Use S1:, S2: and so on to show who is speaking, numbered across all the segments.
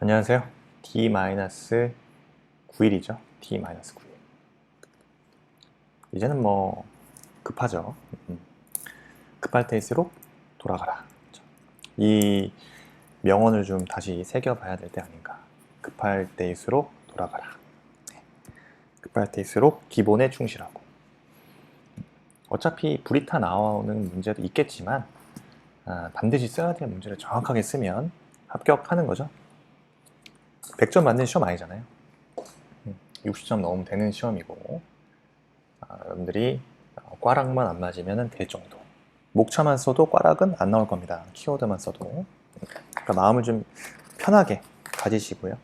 S1: 안녕하세요. D-9일이죠. D-9일. 이제는 뭐 급하죠. 급할 때일수록 돌아가라. 이 명언을 좀 다시 새겨봐야 될 때 아닌가. 급할 때일수록 돌아가라. 급할 때일수록 기본에 충실하고. 어차피 불이 타 나오는 문제도 있겠지만 반드시 써야 될 문제를 정확하게 쓰면 합격하는 거죠. 100점 맞는 시험 아니잖아요. 60점 넘으면 되는 시험이고 여러분들이 꽈락만 안 맞으면 될 정도. 목차만 써도 꽈락은 안 나올 겁니다. 키워드만 써도. 그러니까 마음을 좀 편하게 가지시고요.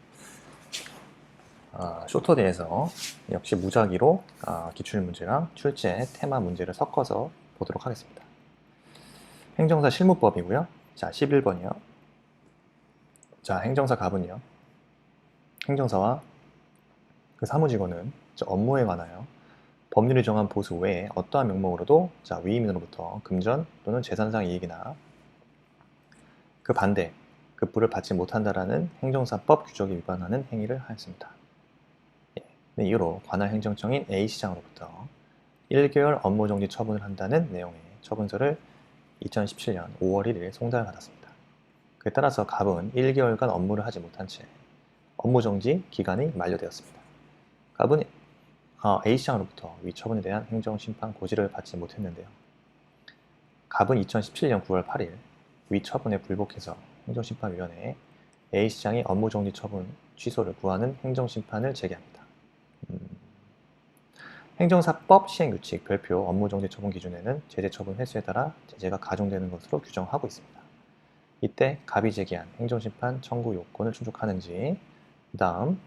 S1: 쇼터데이에서 역시 무작위로 기출문제랑 출제, 테마 문제를 섞어서 보도록 하겠습니다. 행정사 실무법이고요. 자, 11번이요. 자, 행정사 갑은요. 행정사와 그 사무직원은 업무에 관하여 법률이 정한 보수 외에 어떠한 명목으로도 위임인으로부터 금전 또는 재산상 이익이나 그 반대, 급부를 받지 못한다라는 행정사법 규정에 위반하는 행위를 하였습니다. 이 이유로 관할 행정청인 A시장으로부터 1개월 업무정지 처분을 한다는 내용의 처분서를 2017년 5월 1일 송달받았습니다. 그에 따라서 갑은 1개월간 업무를 하지 못한 채 업무정지 기간이 만료되었습니다. 갑은 A시장으로부터 위 처분에 대한 행정심판 고지를 받지 못했는데요. 갑은 2017년 9월 8일 위 처분에 불복해서 행정심판위원회에 A시장의 업무정지 처분 취소를 구하는 행정심판을 제기합니다. 행정사법 시행규칙 별표 업무정지 처분 기준에는 제재처분 횟수에 따라 제재가 가중되는 것으로 규정하고 있습니다. 이때 갑이 제기한 행정심판 청구 요건을 충족하는지, 그 다음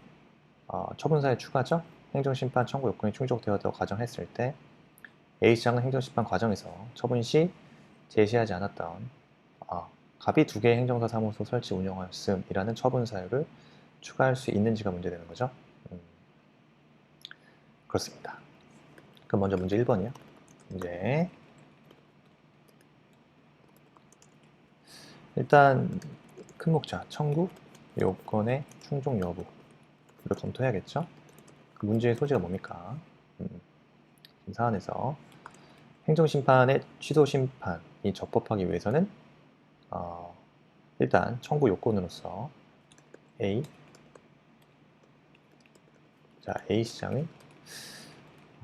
S1: 처분사의 추가적 행정심판 청구 요건이 충족되었다고 가정했을 때 A시장은 행정심판 과정에서 처분 시 제시하지 않았던 갑이 2개의 행정사 사무소 설치 운영하였음이라는 처분 사유를 추가할 수 있는지가 문제되는 거죠. 그렇습니다. 그럼 먼저 문제 1번이요. 문제 일단 큰 목차 청구 요건의 충족 여부를 검토해야겠죠. 그 문제의 소지가 뭡니까? 사안에서 행정심판의 취소심판이 적법하기 위해서는 일단 청구 요건으로서 A시장의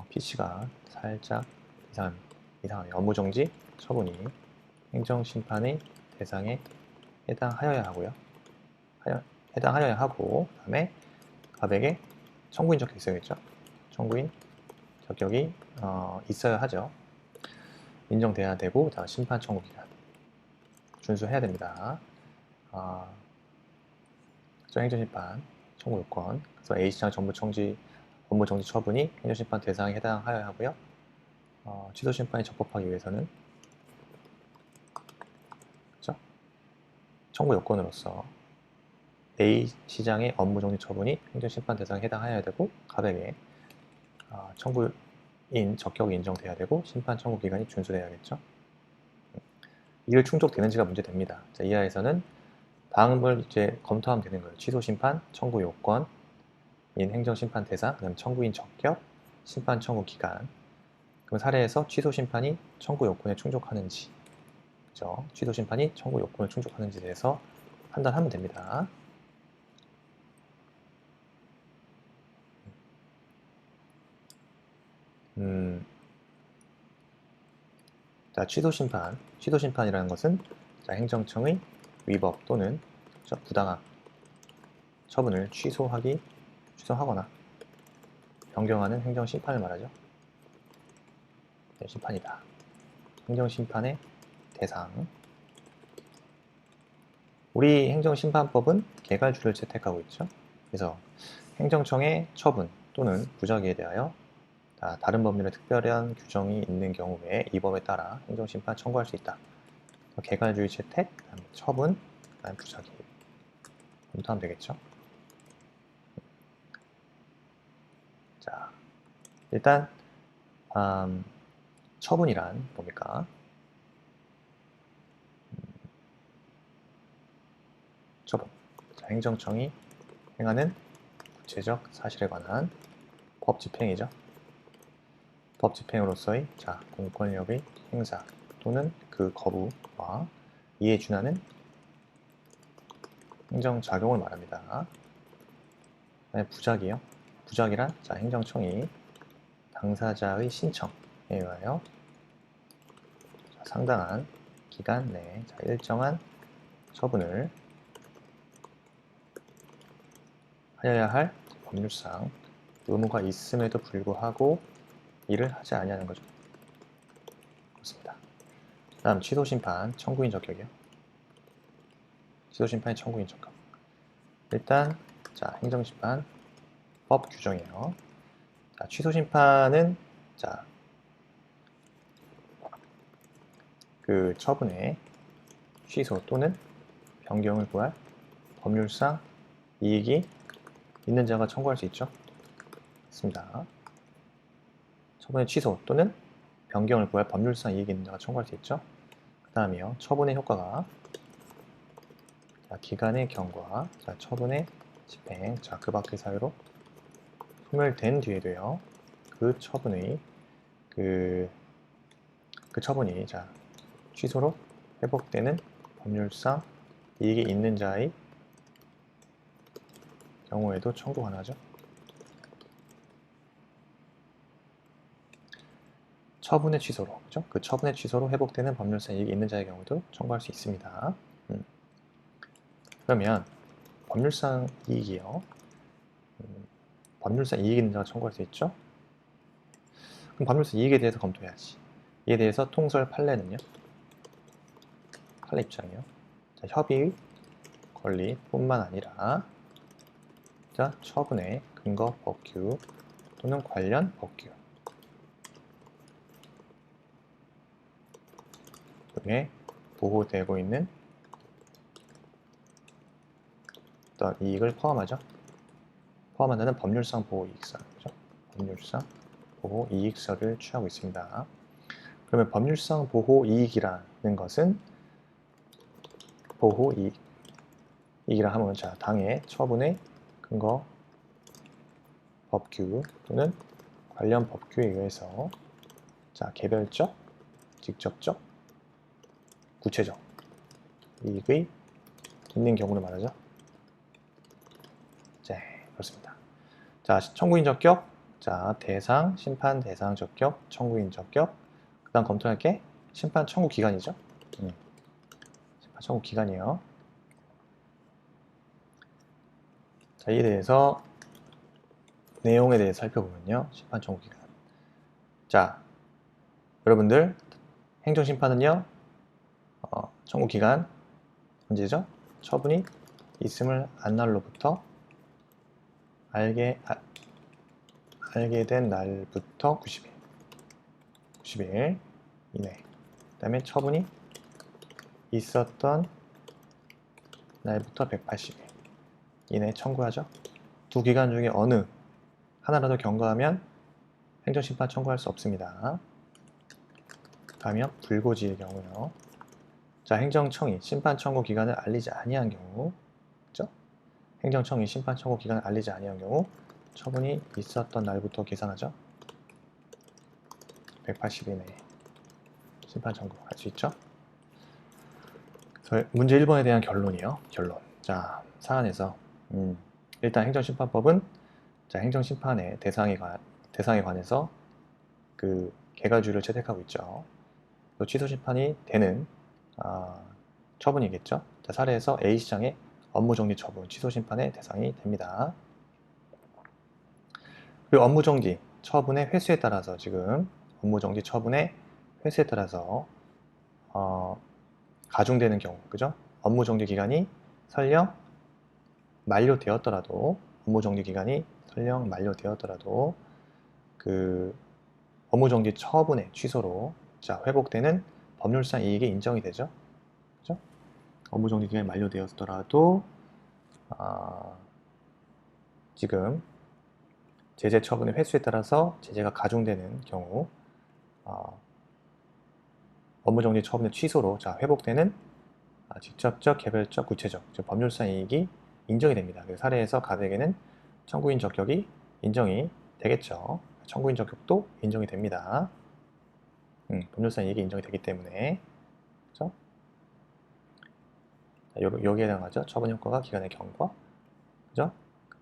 S1: PC가 살짝 이상하네요. 업무정지 처분이 행정심판의 대상에 해당하여야 하고요. 해당하여야 하고, 그 다음에 갑에게 청구인 적격이 있어야겠죠. 청구인 적격이 있어야 하죠. 인정돼야 되고, 다음 심판 청구 기간 준수해야 됩니다. 행정심판 청구 요건. 그래서 A시장 업무 정지 처분이 행정심판 대상에 해당하여야 하고요. 취소심판이 적법하기 위해서는 그렇죠? 청구 요건으로서 A시장의 업무 정지 처분이 행정심판 대상에 해당하여야 되고, 갑에게 청구인 적격이 인정돼야 되고, 심판 청구 기간이 준수돼야겠죠. 이를 충족되는지가 문제됩니다. 자, 이하에서는 다음을 이제 검토하면 되는 거예요. 취소심판, 청구 요건인 행정심판 대상, 그다음 청구인 적격, 심판 청구 기간. 그럼 사례에서 취소심판이 청구 요건에 충족하는지, 그죠? 취소심판이 청구 요건을 충족하는지에 대해서 판단하면 됩니다. 자, 취소심판이라는 것은 행정청의 위법 또는 부당한 처분을 취소하거나 변경하는 행정심판을 말하죠. 심판이다. 행정심판의 대상. 우리 행정심판법은 개괄주를 채택하고 있죠. 그래서 행정청의 처분 또는 부작위에 대하여 다른 법률에 특별한 규정이 있는 경우에 이 법에 따라 행정심판 청구할 수 있다. 개괄주의 채택, 처분, 부작위 검토하면 되겠죠. 자, 일단 처분이란 뭡니까? 처분. 자, 자, 행정청이 행하는 구체적 사실에 관한 법 집행이죠. 법 집행으로서의 자, 공권력의 행사 또는 그 거부와 이에 준하는 행정작용을 말합니다. 부작이요. 부작이란 자, 행정청이 당사자의 신청에 의하여 자, 상당한 기간 내에 자, 일정한 처분을 하여야 할 법률상 의무가 있음에도 불구하고 이를 하지 아니하는 거죠. 그렇습니다. 다음 취소심판 청구인 적격이요. 취소심판의 청구인 적격. 일단 자, 행정심판 법 규정이에요. 자, 취소심판은 자, 그 처분의 취소 또는 변경을 구할 법률상 이익이 있는 자가 청구할 수 있죠. 맞습니다. 처분의 취소 또는 변경을 구할 법률상 이익이 있는 자가 청구할 수 있죠. 그 다음이요. 처분의 효과가 자, 기간의 경과, 자, 처분의 집행, 자, 그 밖의 사유로 소멸된 뒤에도요. 그 처분의 그 처분이 자, 취소로 회복되는 법률상 이익이 있는 자의 경우에도 청구 가능하죠. 처분의 취소로, 그죠? 그 처분의 취소로 회복되는 법률상 이익이 있는 자의 경우도 청구할 수 있습니다. 그러면 법률상 이익이요. 법률상 이익이 있는 자가 청구할 수 있죠? 그럼 법률상 이익에 대해서 검토해야지. 이에 대해서 통설 판례는요? 판례 입장이요. 자, 협의의 권리뿐만 아니라 자, 처분의 근거 법규 또는 관련 법규 등에 보호되고 있는 어떤 이익을 포함하죠. 포함한다는 법률상 보호이익서죠. 법률상 보호이익서를 취하고 있습니다. 그러면 법률상 보호이익이라는 것은 보호이익이라 하면 자, 당해 처분의 근거 법규 또는 관련 법규에 의해서 자, 개별적, 직접적, 구체적 이익의 있는 경우를 말하죠. 네, 그렇습니다. 자, 청구인 적격, 자, 대상, 심판 대상 적격, 청구인 적격. 그 다음 검토할 게 심판 청구 기간이죠. 심판 청구 기간이에요. 자, 이에 대해서 내용에 대해서 살펴보면요. 심판 청구 기간. 자, 여러분들 행정심판은요. 청구 기간 언제죠? 처분이 있음을 안 날로부터 알게 된 날부터 90일 이내. 그 다음에 처분이 있었던 날부터 180일 이내 청구하죠. 두 기간 중에 어느 하나라도 경과하면 행정심판 청구할 수 없습니다. 다음이요. 불고지의 경우요. 자, 행정청이 심판 청구 기간을 알리지 아니한 경우, 그죠? 행정청이 심판 청구 기간을 알리지 아니한 경우 처분이 있었던 날부터 계산하죠. 180일 내에 심판 청구할 수 있죠. 그래서 문제 1번에 대한 결론이요. 결론. 자, 사안에서 일단 행정심판법은 자, 행정심판의 대상에 관해서 그 개가주의를 채택하고 있죠. 또 취소심판이 되는 처분이겠죠. 자, 사례에서 A시장의 업무정지 처분, 취소심판의 대상이 됩니다. 그리고 업무정지 처분의 횟수에 따라서 지금 업무정지 처분의 횟수에 따라서 가중되는 경우, 그죠? 업무정지 기간이 설령 만료되었더라도 업무정지 기간이 설령 만료되었더라도 그 업무정지 처분의 취소로 자, 회복되는 법률상 이익이 인정이 되죠. 그죠? 업무정지 기간이 만료되었더라도 지금 제재 처분의 횟수에 따라서 제재가 가중되는 경우 업무정지 처분의 취소로 자, 회복되는 직접적, 개별적, 구체적 즉 법률상 이익이 인정이 됩니다. 그래서 사례에서 가백에는 청구인 적격이 인정이 되겠죠. 청구인 적격도 인정이 됩니다. 법률상 이익이 인정이 되기 때문에. 그죠? 여기에 해당하죠. 처분 효과가 기간의 경과. 그죠?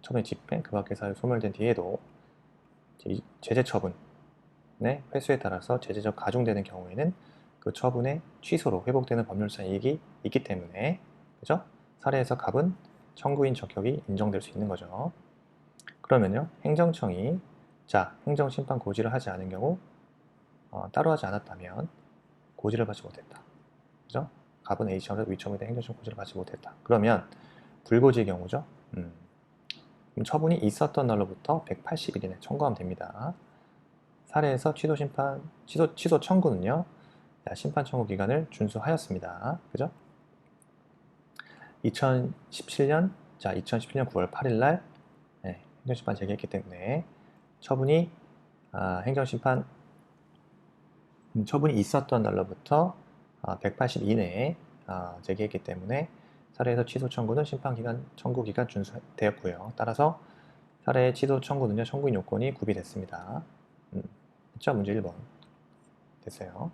S1: 처분의 집행, 그 밖의 사유 소멸된 뒤에도 제재 처분의 회수에 따라서 제재적 가중되는 경우에는 그 처분의 취소로 회복되는 법률상 이익이 있기 때문에, 그죠? 사례에서 갑은 청구인 적격이 인정될 수 있는 거죠. 그러면요, 행정청이 행정심판 고지를 하지 않은 경우, 따로 하지 않았다면 고지를 받지 못했다. 그죠? 갑은 A청에서 위청에 대한 행정청 고지를 받지 못했다. 그러면 불고지의 경우죠. 그럼 처분이 있었던 날로부터 180일 이내 청구하면 됩니다. 사례에서 취소 청구는요, 심판 청구 기간을 준수하였습니다. 그죠? 2017년 9월 8일 날 행정심판 제기했기 때문에 처분이 처분이 있었던 날로부터 180일 이내에 제기했기 때문에 사례에서 취소 청구는 심판기간 청구 기간 준수되었고요. 따라서 사례의 취소 청구는요, 청구인 요건이 구비됐습니다. 그렇죠? 문제 1번 됐어요.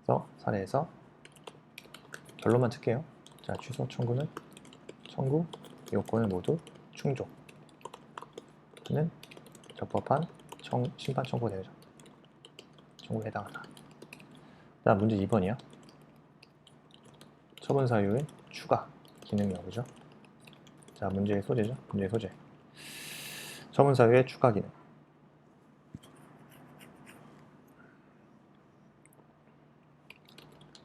S1: 그래서 사례에서 결론만 칠게요. 취소 청구는 청구 요건을 모두 충족는 적법한 심판 청구가 되죠. 청구에 해당하다. 다음 문제 2번이요. 처분 사유의 추가 기능 여부죠. 문제의 소재죠. 문제의 소재. 처분 사유의 추가 기능.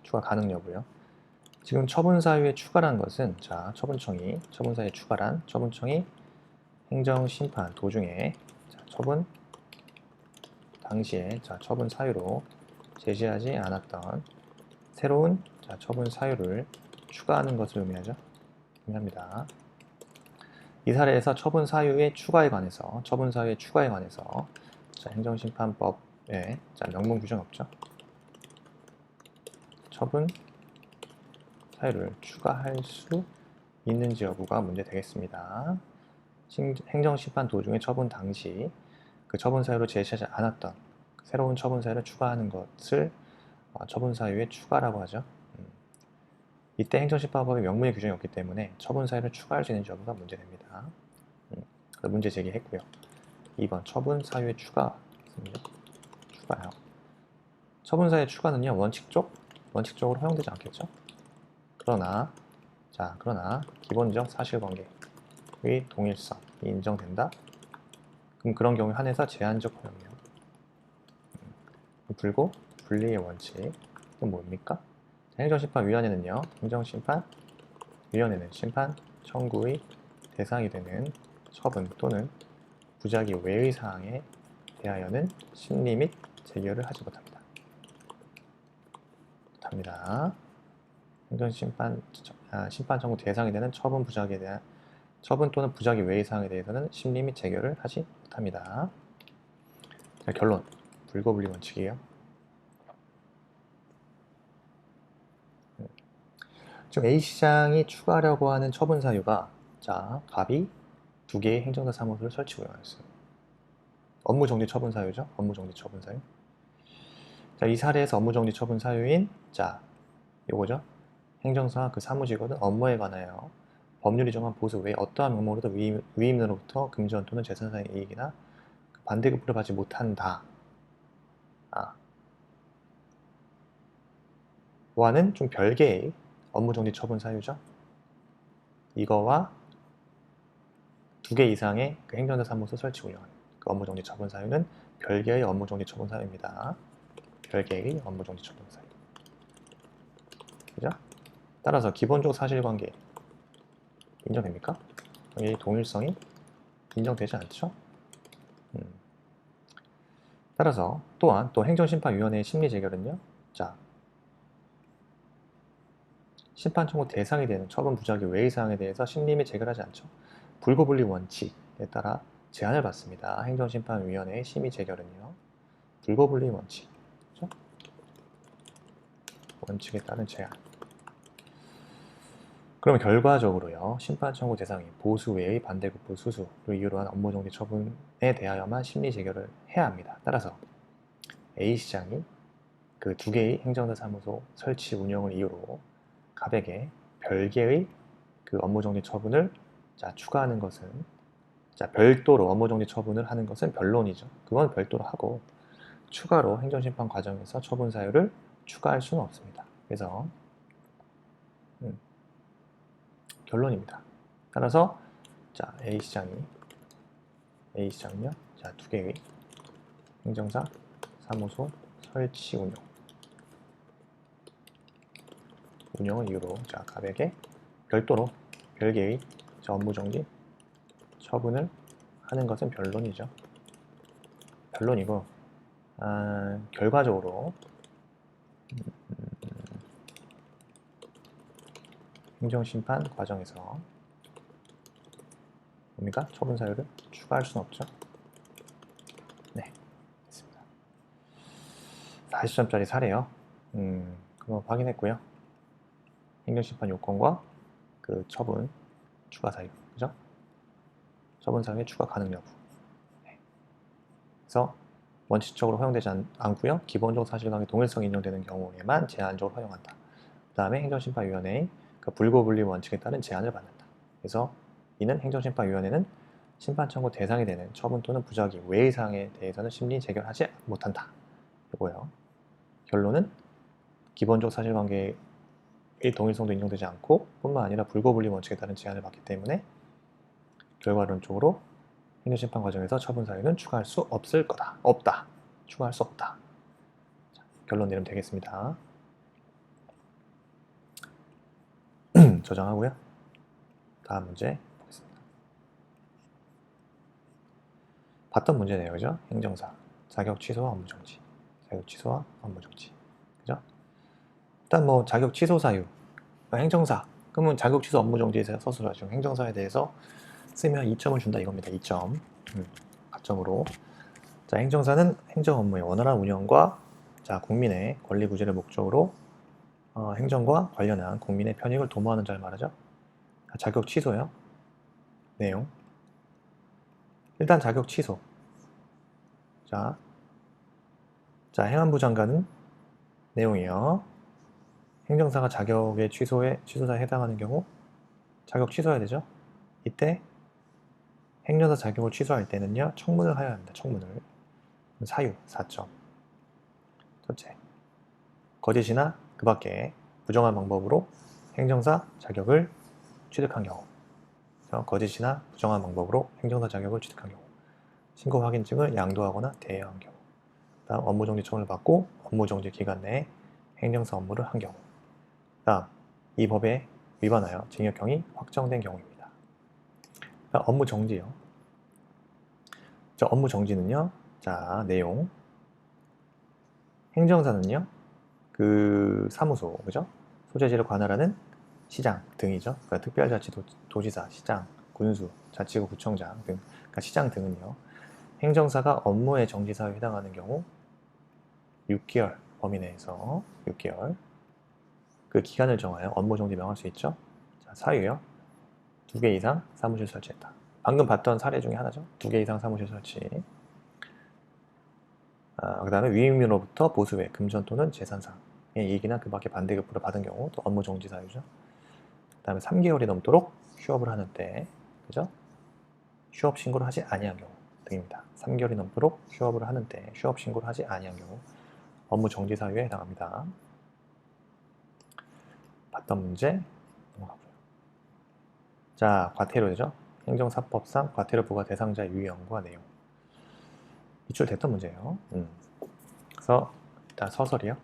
S1: 추가 가능 여부요. 지금 처분 사유의 추가란 것은 처분 사유의 추가란 처분청이 행정심판 도중에 처분 당시에 처분 사유로 제시하지 않았던 새로운 처분 사유를 추가하는 것을 의미합니다. 이 사례에서 처분 사유의 추가에 관해서 행정심판법에 명문 규정 없죠. 처분 사유를 추가할 수 있는지 여부가 문제 되겠습니다. 행정심판 도중에 처분 당시 그 처분 사유로 제시하지 않았던 새로운 처분 사유를 추가하는 것을 처분 사유의 추가라고 하죠. 이때 행정심판법에 명문의 규정이 없기 때문에 처분 사유를 추가할 수 있는지 여부가 문제됩니다. 문제 제기했고요. 2번 처분 사유의 추가요. 처분 사유의 추가는요, 원칙적으로 허용되지 않겠죠. 그러나 기본적 사실관계의 동일성이 인정된다. 그럼 그런 경우에 한해서 제한적 허용이요. 불고 분리의 원칙은 뭡니까? 행정심판위원회는요, 행정심판위원회는 심판 청구의 대상이 되는 처분 또는 부작위 외의 사항에 대하여는 심리 및 재결을 하지 못합니다. 행정심판 심판 청구 대상이 되는 처분 또는 부작위 외의 사항에 대해서는 심리 및 재결을 하지 못합니다. 결론 불고 분리 원칙이에요. 지금 A시장이 추가하려고 하는 처분 사유가 갑이 2개의 행정사 사무소를 설치 운영했어요. 업무정지 처분 사유죠. 업무정지 처분 사유. 이 사례에서 업무정지 처분 사유인 요거죠. 행정사 그 사무직원은 업무에 관하여 법률이 정한 보수 외에 어떠한 명목으로도 위임으로부터 금전 또는 재산상의 이익이나 반대급부를 받지 못한다. 와는 좀 별개의 업무정지 처분 사유죠. 이거와 2개 이상의 그 행정사 사무소 설치 운영하는 그 업무정지 처분 사유는 별개의 업무정지 처분 사유입니다. 별개의 업무정지 처분 사유. 그죠? 따라서 기본적 사실관계 인정됩니까? 이 동일성이 인정되지 않죠? 따라서 또한 또 행정심판위원회의 심리재결은요. 심판 청구 대상이 되는 처분 부작위 외의 사항에 대해서 심리 및 재결하지 않죠. 불고분리 원칙에 따라 제한을 받습니다. 행정심판위원회의 심의 재결은요. 불고분리 원칙. 원칙에 따른 제한. 그러면 결과적으로요, 심판 청구 대상이 보수 외의 반대급부 수수를 이유로 한 업무정지 처분에 대하여만 심리 재결을 해야 합니다. 따라서 A시장이 그 두 개의 행정사 사무소 설치 운영을 이유로 갑에게 별개의 그 업무정지 처분을 추가하는 것은, 별도로 업무정지 처분을 하는 것은 변론이죠. 그건 별도로 하고 추가로 행정심판 과정에서 처분 사유를 추가할 수는 없습니다. 그래서 결론입니다. 따라서 A시장이요. 두 개의 행정사 사무소 설치 운영을 이유로 갑에게 별도로 별개의 업무정지 처분을 하는 것은 변론이죠. 변론이고, 결과적으로 행정심판 과정에서 뭡니까? 처분 사유를 추가할 수는 없죠. 네, 됐습니다. 40점짜리 사례요. 그거 확인했고요. 행정심판 요건과 그 처분 추가 사유, 그죠? 처분 사유의 추가 가능 여부. 네. 그래서 원칙적으로 허용되지 않고요. 기본적 사실관계 동일성이 인정되는 경우에만 제한적으로 허용한다. 그 다음에 행정심판위원회의 그 불고불리 원칙에 따른 제한을 받는다. 그래서 이는 행정심판위원회는 심판 청구 대상이 되는 처분 또는 부작위 외의 사항에 대해서는 심리 재결하지 못한다. 이거요. 결론은 기본적 사실관계의 동일성도 인정되지 않고 뿐만 아니라 불고불리 원칙에 따른 제한을 받기 때문에 결과론적으로 행정심판 과정에서 처분 사유는 추가할 수 없을 거다. 없다. 추가할 수 없다. 결론 내리면 되겠습니다. 저장하고요. 다음 문제 보겠습니다. 봤던 문제네요. 그죠? 행정사. 자격 취소와 업무 정지. 자격 취소와 업무 정지. 그죠? 일단 뭐 자격 취소 사유. 행정사. 그러면 자격 취소 업무 정지에서 서술하죠. 행정사에 대해서 쓰면 2점을 준다 이겁니다. 2점. 가점으로. 행정사는 행정 업무의 원활한 운영과 국민의 권리 구제를 목적으로 행정과 관련한 국민의 편익을 도모하는 자를 말하죠. 자격 취소요. 내용. 일단 자격 취소. 행안부 장관은 내용이요. 행정사가 자격의 취소사에 해당하는 경우 자격 취소해야 되죠. 이때 행정사 자격을 취소할 때는요. 청문을 하여야 합니다. 청문을. 사유 4점. 첫째, 거짓이나 그 밖에 부정한 방법으로 행정사 자격을 취득한 경우. 거짓이나 부정한 방법으로 행정사 자격을 취득한 경우. 신고 확인증을 양도하거나 대여한 경우. 다음 업무정지 처분을 받고 업무정지 기간 내에 행정사 업무를 한 경우. 다음 이 법에 위반하여 징역형이 확정된 경우입니다. 업무정지요. 업무정지는요. 내용. 행정사는요. 그 사무소, 그죠? 소재지를 관할하는 시장 등이죠. 그러니까 특별자치도지사, 시장, 군수, 자치구 구청장 등, 그러니까 시장 등은요. 행정사가 업무의 정지 사유에 해당하는 경우 6개월 범위 내에서 6개월 그 기간을 정하여 업무 정지 명할 수 있죠. 사유요. 2개 이상 사무실 설치했다. 방금 봤던 사례 중에 하나죠. 2개 이상 사무실 설치. 그 다음에 위임료로부터 보수외, 금전 또는 재산상의 이익이나 그 밖에 반대급부를 받은 경우 또 업무 정지 사유죠. 그 다음에 3개월이 넘도록 휴업을 하는 때, 그죠? 휴업 신고를 하지 아니한 경우 등입니다. 3개월이 넘도록 휴업을 하는 때 휴업 신고를 하지 아니한 경우 업무 정지 사유에 해당합니다. 봤던 문제 넘어가고요. 과태료죠. 행정사법상 과태료 부과 대상자의 유형과 내용. 기출됐던 문제예요. 그래서 일단 서설이요.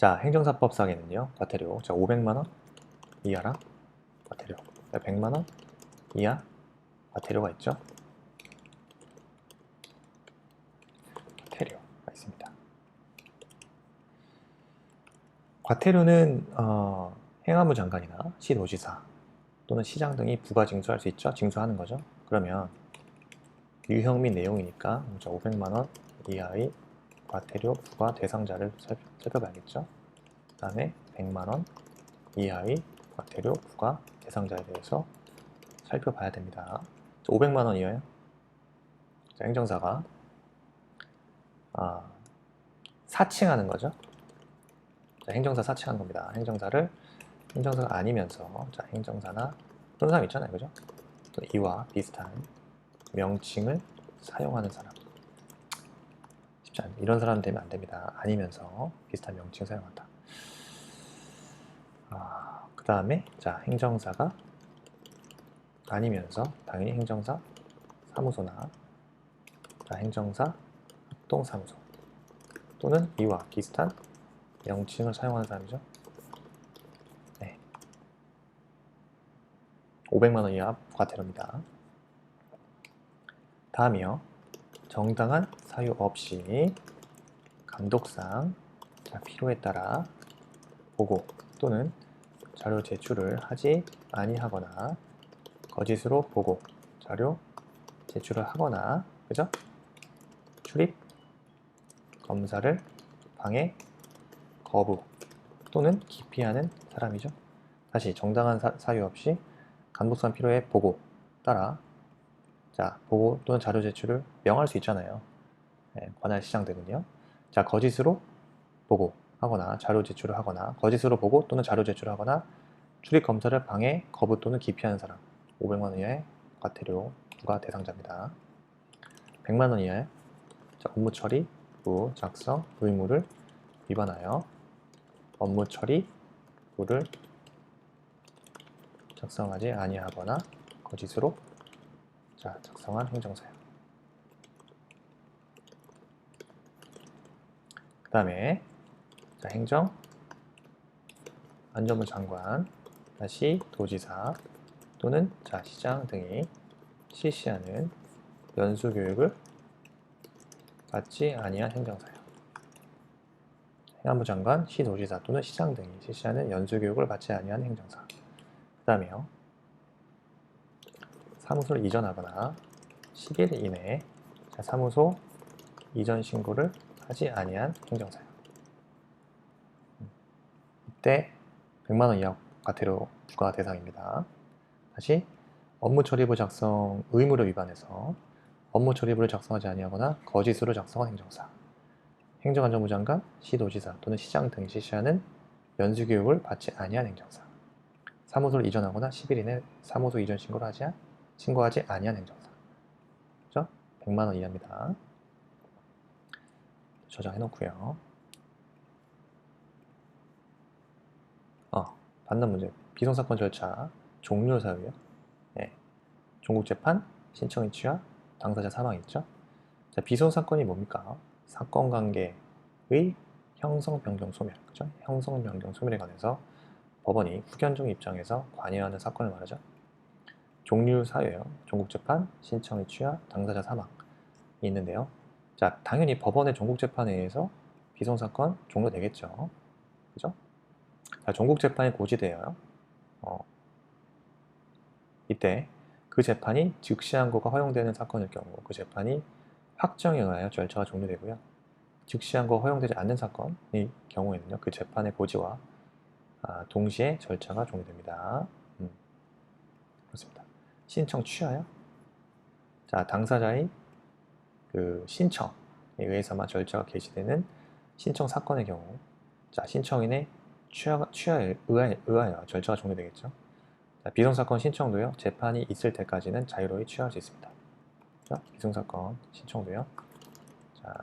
S1: 행정사법상에는요. 과태료 500만원 이하랑 과태료 100만원 이하 과태료가 있죠. 과태료가 있습니다. 과태료는 행안부 장관이나 시도지사 또는 시장 등이 부과 징수할 수 있죠. 징수하는 거죠. 그러면 유형 및 내용이니까 500만원 이하의 과태료 부과 대상자를 살펴봐야겠죠. 그 다음에 100만원 이하의 과태료 부과 대상자에 대해서 살펴봐야 됩니다. 500만 원 이하요. 자, 행정사가 사칭하는 거죠. 자, 행정사 사칭하는 겁니다. 행정사가 아니면서, 자, 행정사나 그런 사람 있잖아요, 그죠? 또 이와 비슷한 명칭을 사용하는 사람. 쉽지 않아요. 이런 사람 되면 안 됩니다. 아니면서 비슷한 명칭을 사용한다. 그 다음에, 자, 행정사가 아니면서 당연히 행정사 사무소나, 자, 행정사 합동사무소 또는 이와 비슷한 명칭을 사용하는 사람이죠. 네. 500만 원 이하 과태료입니다. 다음이요. 정당한 사유 없이 감독상 필요에 따라 보고 또는 자료 제출을 하지 아니하거나 거짓으로 보고 자료 제출을 하거나, 그죠? 출입 검사를 방해 거부 또는 기피하는 사람이죠. 다시 정당한 사유 없이 감독상 필요에 보고 따라, 자, 보고 또는 자료 제출을 명할 수 있잖아요. 네, 관할 시장 등은요. 자, 거짓으로 보고 하거나 자료 제출을 하거나 거짓으로 보고 또는 자료 제출을 하거나 출입 검사를 방해 거부 또는 기피하는 사람. 500만 원 이하의 과태료 부과 대상자입니다. 100만 원 이하의, 자, 업무 처리 부 작성 의무를 위반하여 업무 처리부를 작성하지 아니하거나 거짓으로, 자, 작성한 행정사요. 그 다음에, 자, 행정 안전부 장관, 다시 도지사 또는, 자, 시장 등이 실시하는 연수교육을 받지 아니한 행정사요. 행안부 장관, 시도지사 또는 시장 등이 실시하는 연수교육을 받지 아니한 행정사. 그 다음에요. 사무소를 이전하거나 10일 이내에, 자, 사무소 이전 신고를 하지 아니한 행정사요. 이때 100만 원 이하 과태료 부과 대상입니다. 다시 업무 처리부 작성 의무를 위반해서 업무 처리부를 작성하지 아니하거나 거짓으로 작성한 행정사. 행정안전부 장관, 시도지사 또는 시장 등이 실시하는 연수교육을 받지 아니한 행정사. 사무소를 이전하거나 10일 이내 사무소 이전 신고하지 아니한 행정사. 그죠? 100만 원 이하입니다. 저장해 놓고요. 받는 문제. 비송사건 절차 종료 사유요. 네. 종국재판, 신청인 취하, 당사자 사망 있죠. 자, 비송사건이 뭡니까? 사건 관계의 형성 변경 소멸, 그죠? 형성 변경 소멸에 관해서 법원이 후견종 입장에서 관여하는 사건을 말하죠. 종류 사유예요. 종국재판, 신청인 취하, 당사자 사망이 있는데요. 자, 당연히 법원의 종국재판에 의해서 비송사건 종료되겠죠. 그죠? 자, 종국재판이 고지되어요. 이때 그 재판이 즉시항고가 허용되는 사건일 경우 그 재판이 확정에 의하여 절차가 종료되고요. 즉시항고가 허용되지 않는 사건의 경우에는요, 그 재판의 고지와 동시에 절차가 종료됩니다. 그렇습니다. 신청 취하요. 자, 당사자의 그 신청에 의해서만 절차가 개시되는 신청 사건의 경우, 자, 신청인의 취하에 의하여 절차가 종료되겠죠. 자, 비송사건 신청도요, 재판이 있을 때까지는 자유로이 취하할 수 있습니다. 자, 비송사건 신청도요, 자,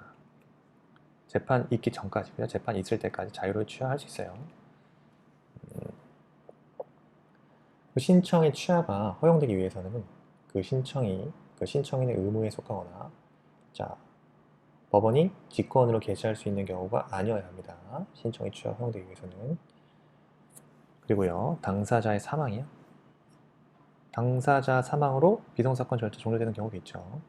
S1: 재판 있기 전까지고요, 재판 있을 때까지 자유로이 취하할 수 있어요. 그 신청의 취하가 허용되기 위해서는 그 신청인의 의무에 속하거나, 자, 법원이 직권으로 개시할 수 있는 경우가 아니어야 합니다. 신청의 취하가 허용되기 위해서는. 그리고요, 당사자의 사망이요. 당사자 사망으로 비송사건 절차 종료되는 경우도 있죠.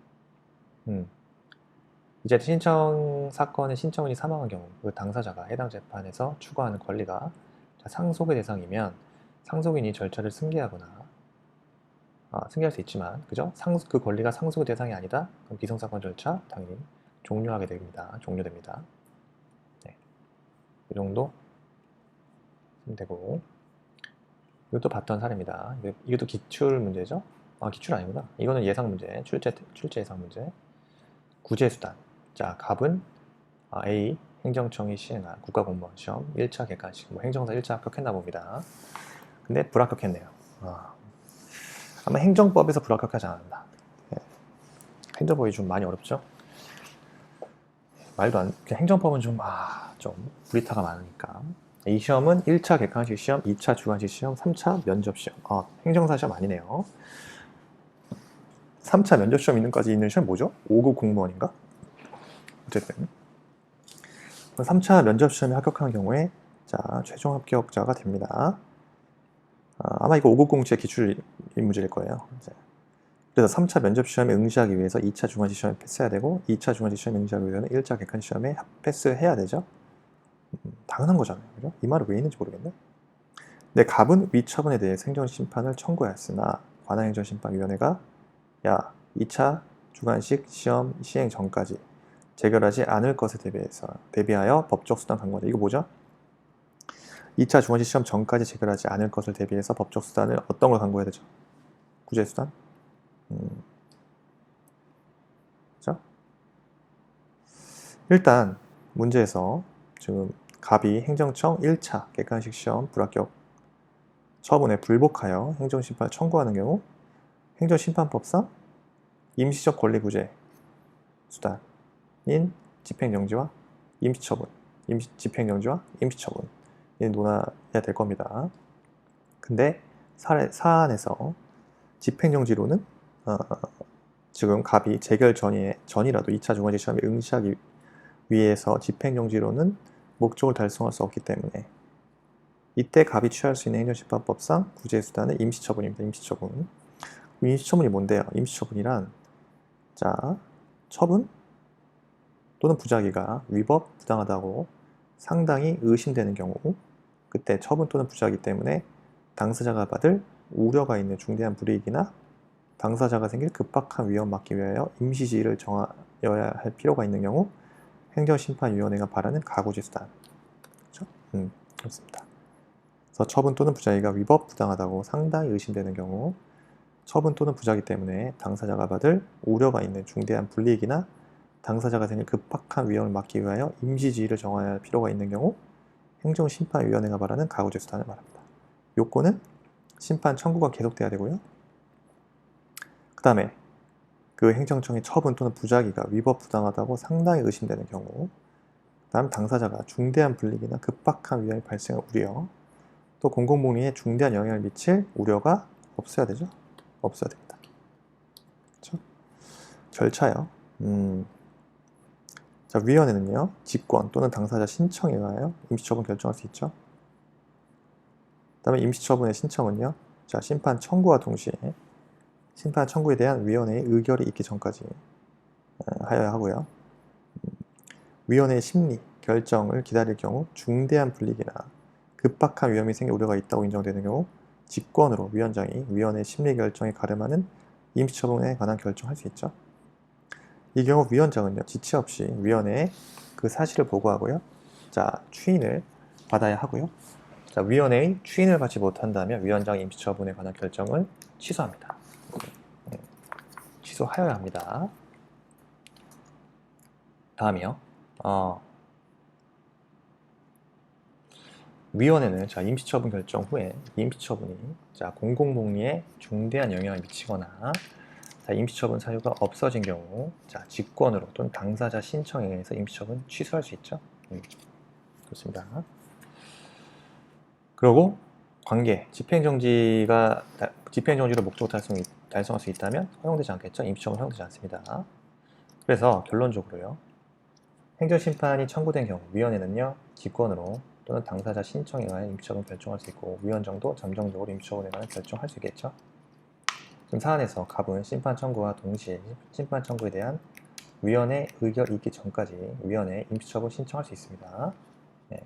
S1: 이제 신청 사건의 신청인이 사망한 경우 그 당사자가 해당 재판에서 추구하는 권리가 상속의 대상이면 상속인이 절차를 승계하거나 승계할 수 있지만, 그죠? 그 권리가 상속의 대상이 아니다. 그럼 비송사건 절차 당연히 종료하게 됩니다. 종료됩니다. 네. 이 정도 되고, 이것도 봤던 사례입니다. 이것도 기출 문제죠? 아, 기출 아니구나. 이거는 예상 문제, 출제 예상 문제. 구제수단. 자, 갑은 A 행정청이 시행한 국가공무원 시험 1차 객관식, 뭐 행정사 1차 합격했나 봅니다. 근데 불합격했네요. 아마 행정법에서 불합격하지 않았나. 네. 행정법이 좀 많이 어렵죠? 말도 안, 행정법은 좀 불이타가 많으니까. 이 시험은 1차 객관식 시험, 2차 주관식 시험, 3차 면접 시험. 행정사 시험 아니네요. 3차 면접 시험 있는 시험 뭐죠? 5급 공무원인가? 어쨌든 3차 면접 시험에 합격한 경우에 자, 최종 합격자가 됩니다. 아마 이거 5급 공채 기출 문제일 거예요. 그래서 3차 면접 시험에 응시하기 위해서 2차 중간시 시험에 패스해야 되고 2차 중간시 시험에 응시하기 위해서는 1차 객관식 시험에 패스해야 되죠. 당연한 거잖아요. 그죠? 이 말이 왜 있는지 모르겠네. 근데 갑은 위 처분에 대해 행정심판을 청구하였으나 관할행정심판위원회가 2차 주관식 시험 시행 전까지 재결하지 않을 것에 대비하여 법적 수단 강구하다. 이거 뭐죠? 2차 주관식 시험 전까지 재결하지 않을 것을 대비해서 법적 수단을 어떤 걸 강구해야 되죠? 구제수단? 그죠? 일단 문제에서 지금 갑이 행정청 1차 객관식 시험 불합격 처분에 불복하여 행정심판을 청구하는 경우 행정심판법상 임시적 권리구제 수단인 집행정지와 임시처분, 집행정지와 임시처분이 논의해야 될 겁니다. 근데 사안에서 집행정지로는 지금 갑이 재결 전이라도 2차 중간직 시험에 응시하기 위해서 집행정지로는 목적을 달성할 수 없기 때문에 이때 갑이 취할 수 있는 행정심판법상 구제수단은 임시처분입니다. 임시처분. 임시처분이 뭔데요? 임시처분이란 자, 처분 또는 부작위가 위법, 부당하다고 상당히 의심되는 경우 그때 처분 또는 부작위 때문에 당사자가 받을 우려가 있는 중대한 불이익이나 당사자가 생길 급박한 위험 막기 위하여 임시지위를 정하여야 할 필요가 있는 경우 행정심판위원회가 바라는 가구제 수단. 그렇죠? 그렇습니다. 그래서 처분 또는 부작위가 위법, 부당하다고 상당히 의심되는 경우 처분 또는 부작위 때문에 당사자가 받을 우려가 있는 중대한 불이익이나 당사자가 생길 급박한 위험을 막기 위하여 임시지위를 정하여야 할 필요가 있는 경우 행정심판위원회가 말하는 가구제 수단을 말합니다. 요건은 심판 청구가 계속돼야 되고요. 그 다음에 그 행정청의 처분 또는 부작위가 위법, 부당하다고 상당히 의심되는 경우 그 다음 당사자가 중대한 불이익이나 급박한 위험이 발생할 우려 또 공공복리에 중대한 영향을 미칠 우려가 없어야 되죠. 없어야 됩니다. 그렇죠? 절차요. 자, 위원회는요, 직권 또는 당사자 신청에 의하여 임시처분 결정할 수 있죠. 그 다음에 임시처분의 신청은요, 자, 심판 청구와 동시에 심판 청구에 대한 위원회의 의결이 있기 전까지 하여야 하고요. 위원회의 심리, 결정을 기다릴 경우 중대한 불이익이나 급박한 위험이 생길 우려가 있다고 인정되는 경우 직권으로 위원장이 위원회의 심리 결정에 가름하는 임시처분에 관한 결정할 수 있죠. 이 경우 위원장은요, 지체 없이 위원회에 그 사실을 보고하고요. 자, 추인을 받아야 하고요. 자, 위원회의 추인을 받지 못한다면 위원장 임시처분에 관한 결정을 취소합니다. 취소하여야 합니다. 다음이요. 위원회는 자, 임시처분 결정 후에 임시처분이 자, 공공복리에 중대한 영향을 미치거나 자, 임시처분 사유가 없어진 경우 자, 직권으로 또는 당사자 신청에 의해서 임시처분 취소할 수 있죠. 그렇습니다. 그리고 관계, 집행정지로 목적 달성할 수 있다면 허용되지 않겠죠. 임시처분 허용되지 않습니다. 그래서 결론적으로요. 행정심판이 청구된 경우 위원회는요. 직권으로 또는 당사자 신청에 의하여 임시처분 결정할 수 있고 위원장도 잠정적으로 임시처분에 관한 결정할 수 있겠죠. 지금 사안에서 갑은 심판 청구와 동시에 심판 청구에 대한 위원회 의결이 있기 전까지 위원회에 임시처분 신청할 수 있습니다. 네.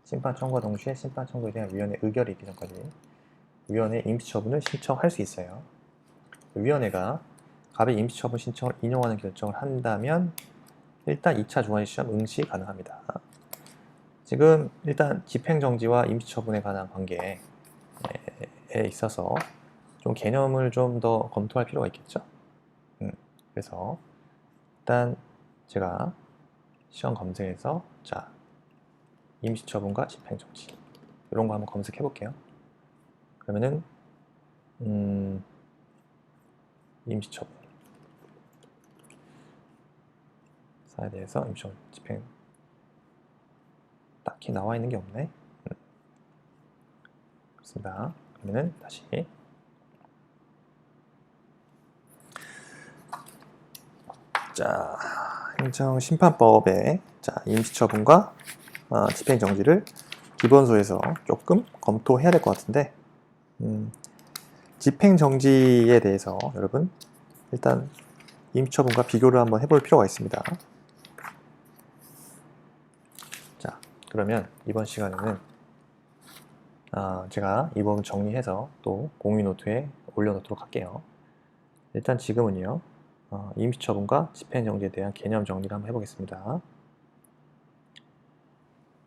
S1: 심판 청구와 동시에 심판 청구에 대한 위원회 의결이 있기 전까지 위원회 임시처분을 신청할 수 있어요. 위원회가 갑의 임시처분 신청을 인용하는 결정을 한다면 일단 2차 중간시 시험 응시 가능합니다. 지금 일단 집행정지와 임시처분에 관한 관계 있어서 좀 개념을 좀 더 검토할 필요가 있겠죠. 그래서 일단 제가 시험 검색에서 자 임시처분과 집행정지 이런 거 한번 검색해 볼게요. 그러면은 임시처분 사에 대해서 임시처분 집행 딱히 나와 있는 게 없네. 그렇습니다. 그러면은 다시 자 행정심판법의 자 임시처분과 집행정지를 기본소에서 조금 검토해야 될 것 같은데 집행정지에 대해서 여러분 일단 임시처분과 비교를 한번 해볼 필요가 있습니다. 자 그러면 이번 시간에는 제가 이 부분 정리해서 또 공유 노트에 올려놓도록 할게요. 일단 지금은요 임시처분과 집행정지에 대한 개념 정리를 한번 해보겠습니다.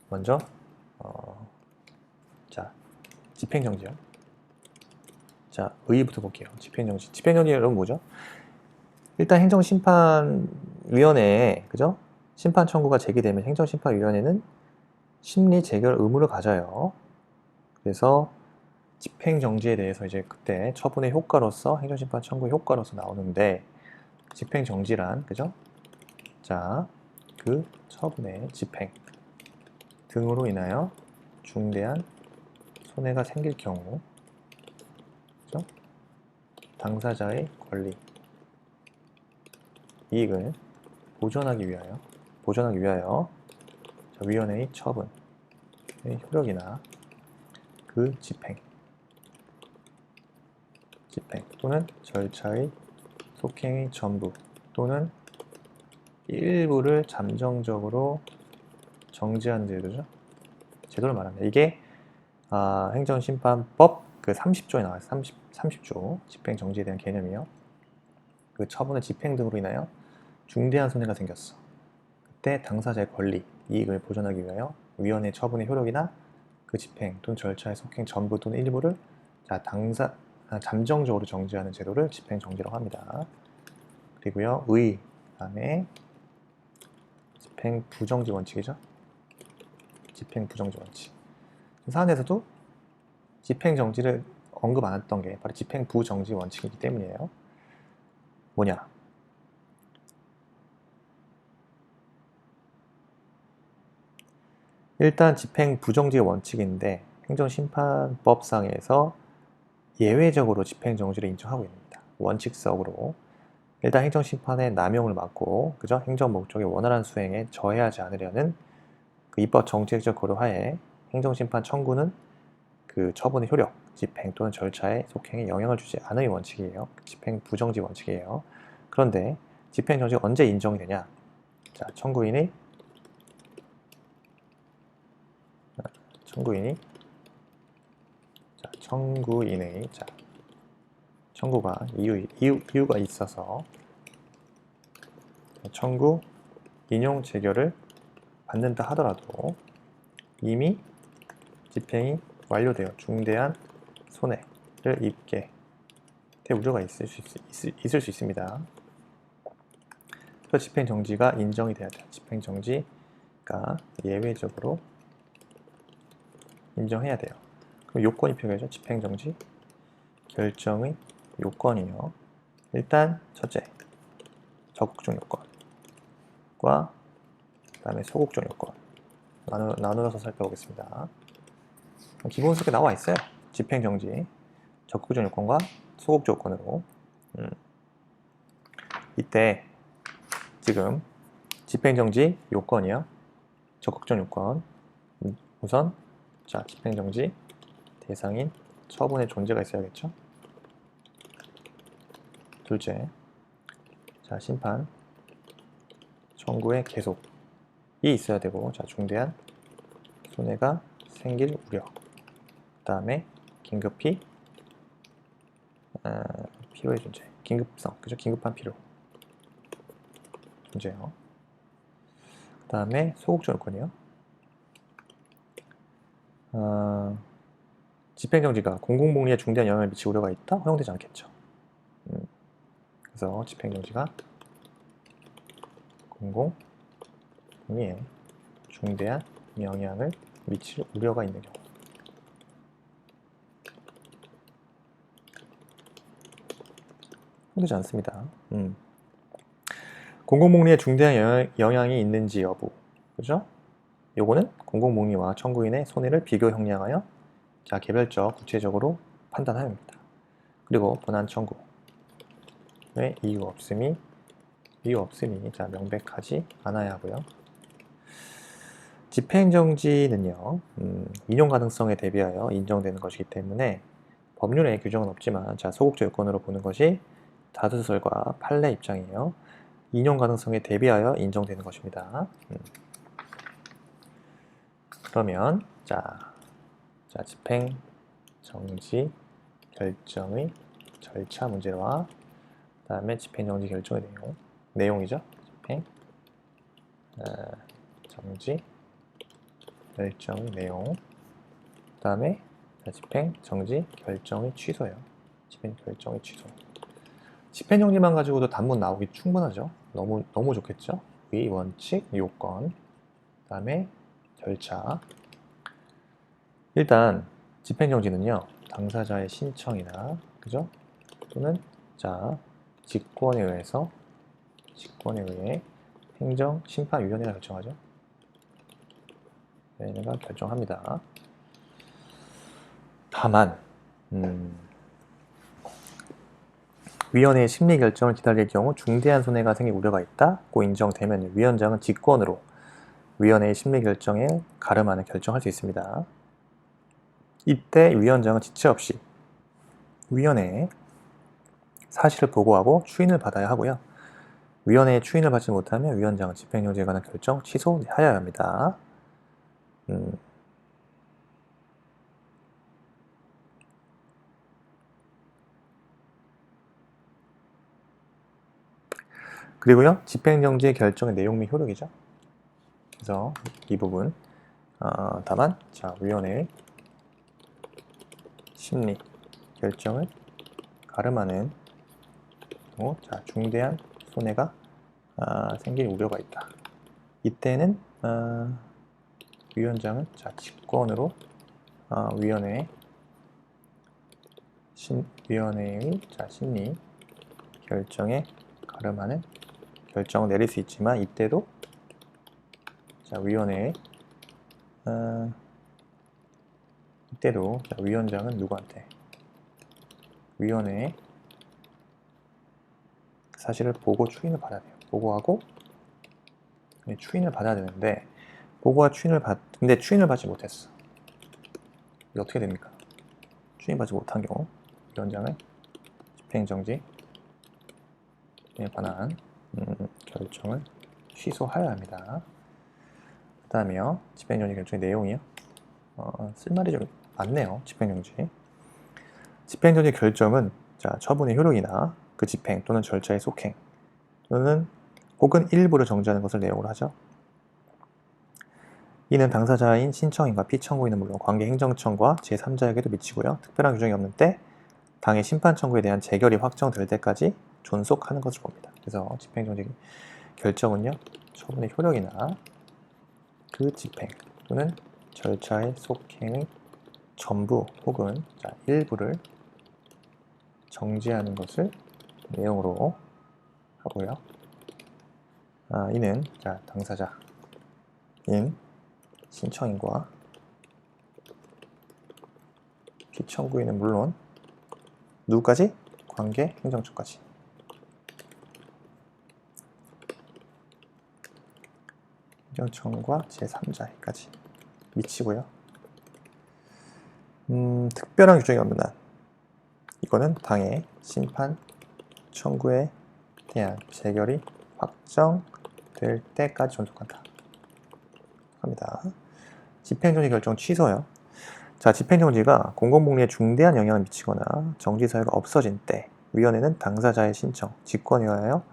S1: 먼저 자 집행정지요. 자 의의부터 볼게요. 집행정지. 집행정지 여러분 뭐죠? 일단 행정심판위원회에 그죠? 심판 청구가 제기되면 행정심판위원회는 심리 재결 의무를 가져요. 그래서 집행정지에 대해서 이제 그때 처분의 효과로서 행정심판 청구의 효과로서 나오는데 집행정지란 그죠? 자, 그 처분의 집행 등으로 인하여 중대한 손해가 생길 경우 그죠? 당사자의 권리, 이익을 보존하기 위하여 위원회의 처분의 효력이나 그 집행 또는 절차의 속행의 전부 또는 일부를 잠정적으로 정지하는 제도죠. 제도를 말합니다. 이게 행정심판법 그 30조에 나와요. 30조 집행정지에 대한 개념이요. 그 처분의 집행 등으로 인하여 중대한 손해가 생겼어. 그때 당사자의 권리, 이익을 보존하기 위하여 위원회 처분의 효력이나 그 집행 또는 절차의 속행 전부 또는 일부를 잠정적으로 정지하는 제도를 집행정지라고 합니다. 그리고요, 다음에 집행부정지 원칙이죠. 집행부정지 원칙. 사안에서도 집행정지를 언급 안 했던 게 바로 집행부정지 원칙이기 때문이에요. 뭐냐? 일단 집행부정지 원칙인데 행정심판법상에서 예외적으로 집행정지를 인정하고 있습니다. 원칙적으로. 일단 행정심판의 남용을 막고 그죠? 행정목적의 원활한 수행에 저해하지 않으려는 그 입법 정책적 고려하에 행정심판 청구는 그 처분의 효력, 집행 또는 절차의 속행에 영향을 주지 않의 원칙이에요. 집행부정지 원칙이에요. 그런데 집행정지가 언제 인정이 되냐? 자, 청구인이 청구가 이유가 있어서 청구 인용 재결을 받는다 하더라도 이미 집행이 완료되어 중대한 손해를 입게 될 우려가 있을 수 있습니다. 그래서 집행정지가 인정이 돼야 돼요. 집행정지가 예외적으로 인정해야 돼요. 그럼 요건이 필요하죠. 집행정지 결정의 요건이요. 일단 첫째, 적극적 요건과 그 다음에 소극적 요건 나누어서 살펴보겠습니다. 기본서에 나와 있어요. 집행정지 적극적 요건과 소극적 요건으로 이때 지금 집행정지 요건이요. 적극적 요건 우선 자 집행정지 대상인 처분의 존재가 있어야겠죠. 둘째, 자 심판 청구의 계속이 있어야 되고 자 중대한 손해가 생길 우려 그 다음에 긴급히 필요의 존재 긴급성 그죠 긴급한 필요 존재요. 그 다음에 소극적 요건이요. 집행정지가 공공복리에 중대한 영향을 미칠 우려가 있다? 허용되지 않겠죠. 그래서 집행정지가 공공복리에 중대한 영향을 미칠 우려가 있는 경우. 허용되지 않습니다. 공공복리에 중대한 영향이 있는지 여부. 그죠? 요거는 공공복리와 청구인의 손해를 비교 형량하여 자, 개별적 구체적으로 판단하여입니다. 그리고 본안 청구의 이유 없음이 자, 명백하지 않아야 하고요. 집행정지는요, 인용 가능성에 대비하여 인정되는 것이기 때문에 법률에 규정은 없지만 자, 소극적 요건으로 보는 것이 다수설과 판례 입장이에요. 인용 가능성에 대비하여 인정되는 것입니다. 그러면 자, 집행정지 결정의 절차 문제와 그 다음에 집행정지 결정의 내용이죠. 집행정지 결정의 내용, 그 다음에 집행정지 결정의 취소예요. 집행결정의 취소. 집행정지만 가지고도 단문 나오기 충분하죠. 너무 좋겠죠. 위, 원칙, 요건, 그 다음에 절차. 일단 집행정지는요, 당사자의 신청이나 그죠? 또는 자, 직권에 의해 행정심판위원회가 결정하죠. 위원회가 결정합니다. 다만 위원회의 심리 결정을 기다릴 경우 중대한 손해가 생길 우려가 있다고 인정되면 위원장은 직권으로 위원회의 심리 결정에 가름하는 결정할 수 있습니다. 이때 위원장은 지체 없이 위원회에 사실을 보고하고 추인을 받아야 하고요. 위원회의 추인을 받지 못하면 위원장은 집행정지에 관한 결정 취소하여야 합니다. 그리고요, 집행정지의 결정의 내용 및 효력이죠. 그래서 이 부분 다만 자, 위원회의 심리 결정을 가름하는 자, 중대한 손해가 생길 우려가 있다. 이때는 위원장은 자, 직권으로 위원회의 자, 심리 결정에 가름하는 결정을 내릴 수 있지만 이때도 자, 위원회의 이때도 자, 위원장은 누구한테 위원회에 사실을 보고 추인을 받아야 돼요. 보고하고 추인을 받아야 되는데 보고와 근데 추인을 받지 못했어. 이게 어떻게 됩니까? 추인받지 못한 경우 위원장은 집행정지에 관한 결정을 취소하여야 합니다. 그 다음에요, 집행정지 결정의 내용이요. 쓸말이 좀 많네요. 집행정지 결정은 자, 처분의 효력이나 그 집행 또는 절차의 속행 또는 혹은 일부를 정지하는 것을 내용으로 하죠. 이는 당사자인 신청인과 피청구인은 물론 관계 행정청과 제3자에게도 미치고요. 특별한 규정이 없는 때 당의 심판 청구에 대한 재결이 확정될 때까지 존속하는 것을 봅니다. 그래서 집행정지 결정은요, 처분의 효력이나 그 집행 또는 절차의 속행의 전부 혹은 자, 일부를 정지하는 것을 내용으로 하고요. 이는 자, 당사자인 신청인과 피청구인은 물론 누구까지? 관계 행정청까지. 행정청과 제3자에까지 미치고요. 특별한 규정이 없는 한 이거는 당의 심판 청구에 대한 재결이 확정될 때까지 존속한다 합니다. 집행정지 결정 취소요. 자, 집행정지가 공공복리에 중대한 영향을 미치거나 정지 사유가 없어진 때 위원회는 당사자의 신청, 직권에 의하여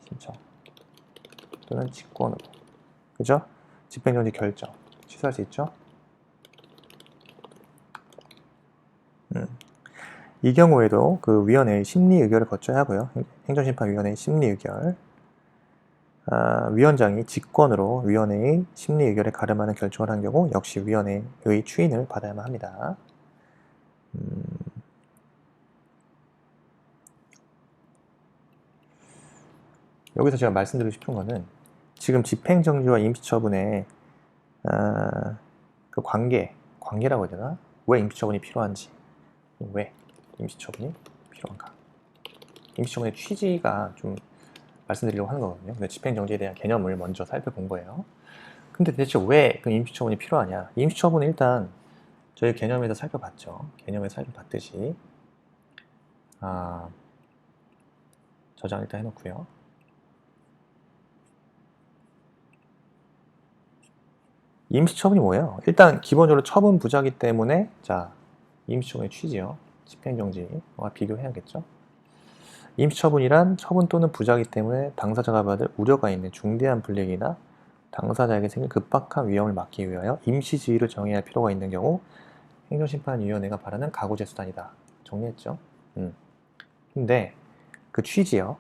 S1: 신청 또는 직권으로 그죠? 집행정지 결정 취소할 수 있죠. 이 경우에도 그 위원회의 심리 의결을 거쳐야 하고요. 행정심판위원회의 심리 의결. 위원장이 직권으로 위원회의 심리 의결에 가름하는 결정을 한 경우 역시 위원회의 추인을 받아야만 합니다. 여기서 제가 말씀드리고 싶은 거는 지금 집행정지와 임시처분의 그 관계라고 해야 되나? 왜 임시처분이 필요한지, 왜 임시처분이 필요한가? 임시처분의 취지가 좀 말씀드리려고 하는 거거든요. 근데 집행정지에 대한 개념을 먼저 살펴본 거예요. 근데 대체 왜 그 임시처분이 필요하냐? 임시처분은 일단 저희 개념에서 살펴봤죠. 개념에서 살펴봤듯이 저장 일단 해놓고요. 임시처분이 뭐예요? 일단 기본적으로 처분 부자기 때문에 자 임시처분의 취지요. 집행정지와 비교해야겠죠. 임시처분이란 처분 또는 부자기 때문에 당사자가 받을 우려가 있는 중대한 불이익이나 당사자에게 생길 급박한 위험을 막기 위하여 임시지위를 정해야 할 필요가 있는 경우 행정심판위원회가 말하는 가구제 수단이다. 정리했죠? 근데 그 취지요.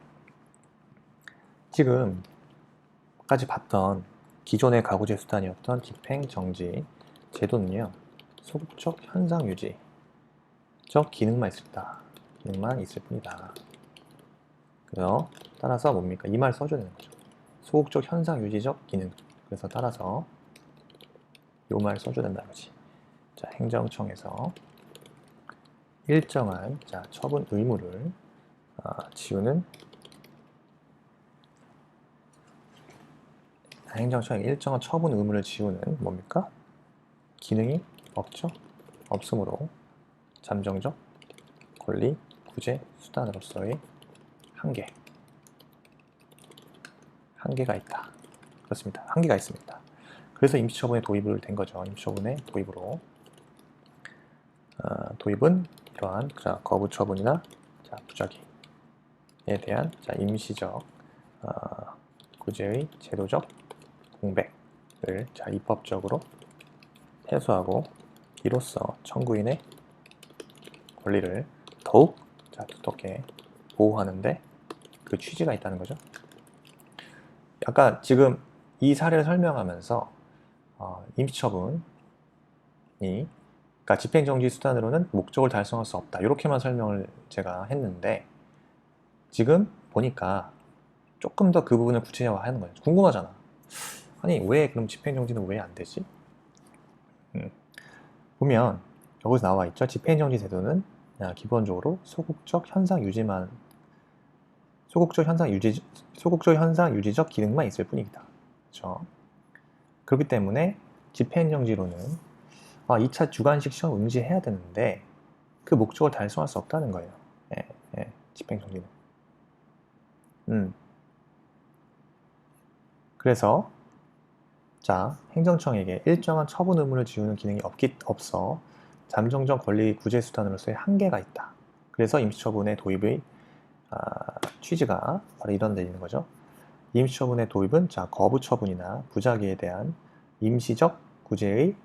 S1: 지금까지 봤던 기존의 가구제 수단이었던 집행정지 제도는요. 소극적 현상유지적 기능만 있을 뿐이다. 그래서 따라서 뭡니까? 이 말 써줘야 되는 거죠. 소극적 현상유지적 기능. 그래서 따라서 이 말 써줘야 된다는 거지. 자, 행정청에서 일정한 처분 의무를 지우는 행정청에게 일정한 처분 의무를 지우는 뭡니까? 기능이 없죠? 없으므로 잠정적 권리 구제 수단으로서의 한계가 있다. 그렇습니다. 한계가 있습니다. 그래서 임시처분에 도입을 된 거죠. 임시처분의 도입으로 도입은 이러한 거부처분이나 부작위에 대한 임시적 구제의 제도적 공백을 입법적으로 해소하고 이로써 청구인의 권리를 더욱 두텁게 보호하는데 그 취지가 있다는 거죠. 아까 지금 이 사례를 설명하면서 임시처분이 그러니까 집행정지 수단으로는 목적을 달성할 수 없다. 이렇게만 설명을 제가 했는데 지금 보니까 조금 더 그 부분을 구체화하는 거예요. 궁금하잖아. 아니 왜 그럼 집행정지는 왜 안 되지? 보면 여기서 나와 있죠. 집행정지 제도는 기본적으로 소극적 현상 유지적 기능만 있을 뿐입니다. 그렇죠? 그렇기 때문에 집행정지로는 2차 주관식 시험 응시해야 되는데 그 목적을 달성할 수 없다는 거예요. 집행정지는. 그래서 행정청에게 일정한 처분 의무를 지우는 기능이 없어 잠정적 권리 구제 수단으로서의 한계가 있다. 그래서 임시처분의 도입의 취지가 바로 이런 데 있는 거죠. 임시처분의 도입은 거부처분이나 부작위에 대한 임시적 구제의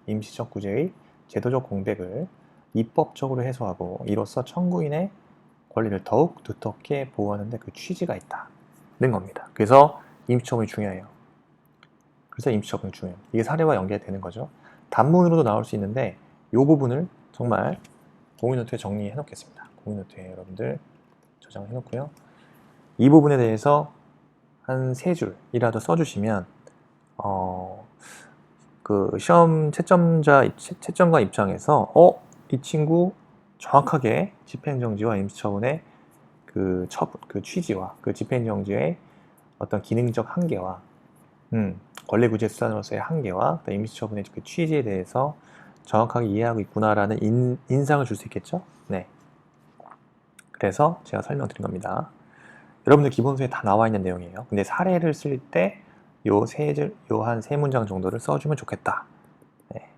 S1: 임시적 구제의 제도적 공백을 입법적으로 해소하고 이로써 청구인의 권리를 더욱 두텁게 보호하는 데 그 취지가 있다는 겁니다. 그래서 임시처분이 중요해요. 이게 사례와 연계되는 거죠. 단문으로도 나올 수 있는데 이 부분을 정말 공유노트에 정리해 놓겠습니다. 공유노트에 여러분들 저장해 놓고요. 이 부분에 대해서 한 3줄이라도 써주시면 그 시험 채점관 입장에서 이 친구 정확하게 집행정지와 임시처분의 그 취지와 그 집행정지의 어떤 기능적 한계와 권리구제 수단으로서의 한계와 임시처분의 그 취지에 대해서 정확하게 이해하고 있구나라는 인상을 줄 수 있겠죠? 네. 그래서 제가 설명드린 겁니다. 여러분들 기본서에 다 나와 있는 내용이에요. 근데 사례를 쓸 때 요 한 세 문장 정도를 써주면 좋겠다. 네.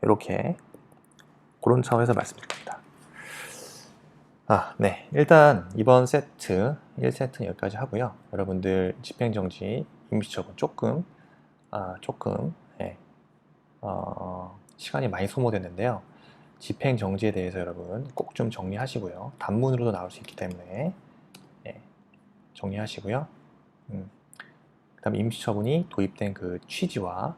S1: 이렇게 그런 차원에서 말씀드립니다. 네. 일단 이번 세트 1세트는 여기까지 하고요. 여러분들 집행정지, 임시처분 조금 시간이 많이 소모됐는데요. 집행정지에 대해서 여러분 꼭 좀 정리하시고요. 단문으로도 나올 수 있기 때문에 정리하시고요. 그 다음에 임시처분이 도입된 그 취지와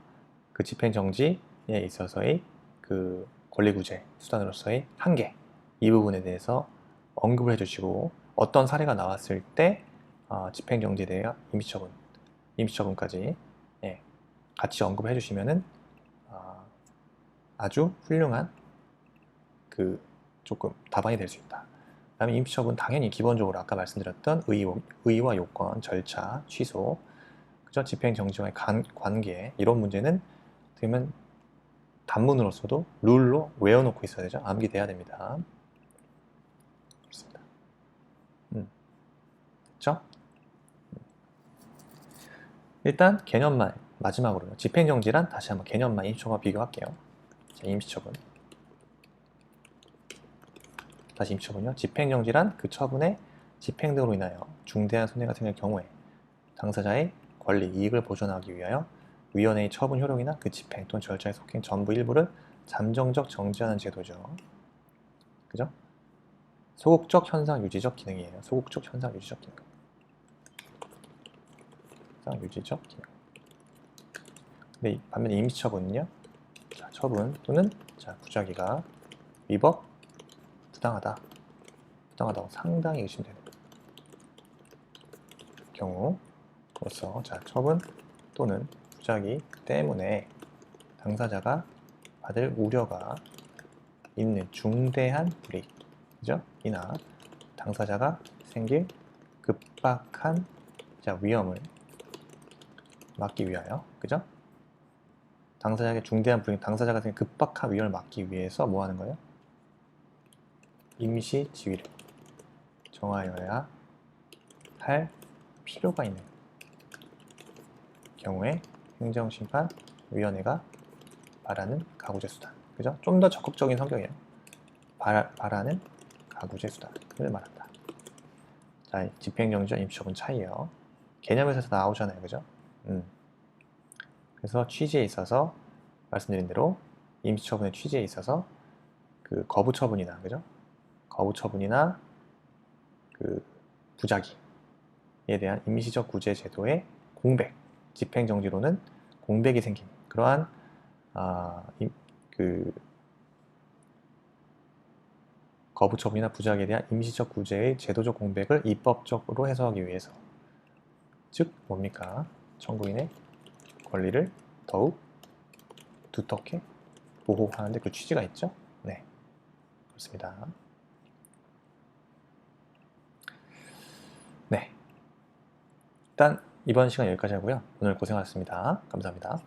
S1: 그 집행정지에 있어서의 그 권리구제 수단으로서의 한계, 이 부분에 대해서 언급을 해주시고, 어떤 사례가 나왔을 때 집행정지에 대해 임시처분까지 같이 언급을 해주시면은 아주 훌륭한 그 조금 답안이 될 수 있다. 그 다음에 임시처분 당연히 기본적으로 아까 말씀드렸던 의의와 요건, 절차, 취소, 그죠? 집행정지와의 관계, 이런 문제는 그러면 단문으로서도 룰로 외워놓고 있어야 되죠. 암기돼야 됩니다. 그렇습니다. 그렇죠? 일단 개념만 마지막으로 집행정지란 다시 한번 개념만 임시처분과 비교할게요. 자, 임시처분. 다시 임시처분이요. 집행정지란 그 처분의 집행 등으로 인하여 중대한 손해가 생길 경우에 당사자의 권리, 이익을 보존하기 위하여 위원회의 처분 효력이나 그 집행 또는 절차에 속한 전부 일부를 잠정적 정지하는 제도죠. 그죠? 소극적 현상 유지적 기능이에요. 소극적 현상 유지적 기능. 현상 유지적 기능. 근데 반면에 임시처분은요. 자, 처분 또는 부작위가 위법, 부당하다고 상당히 의심되는 경우로서 처분 또는 부작위 때문에 당사자가 받을 우려가 있는 중대한 불이익, 그죠? 이나 당사자가 생길 급박한 위험을 막기 위하여, 그죠? 당사자에게 중대한 불이익, 당사자가 생길 급박한 위험을 막기 위해서 뭐 하는 거예요? 임시 지위를 정하여야 할 필요가 있는 경우에 행정심판위원회가 말하는 가구제 수단, 그죠? 좀 더 적극적인 성격이에요. 바라는 가구제 수단을 말한다. 자, 집행정지와 임시처분 차이예요. 개념에서 나오잖아요, 그죠? 그래서 취지에 있어서 말씀드린 대로 임시처분의 취지에 있어서 그 거부처분이나, 그죠? 거부처분이나 그 부작위에 대한 임시적 구제 제도의 공백, 집행정지로는 공백이 생긴 그러한 그 거부처분이나 부작위에 대한 임시적 구제의 제도적 공백을 입법적으로 해소하기 위해서, 즉 뭡니까? 청구인의 권리를 더욱 두텁게 보호하는데 그 취지가 있죠? 네, 그렇습니다. 네, 일단 이번 시간 여기까지 하고요. 오늘 고생하셨습니다. 감사합니다.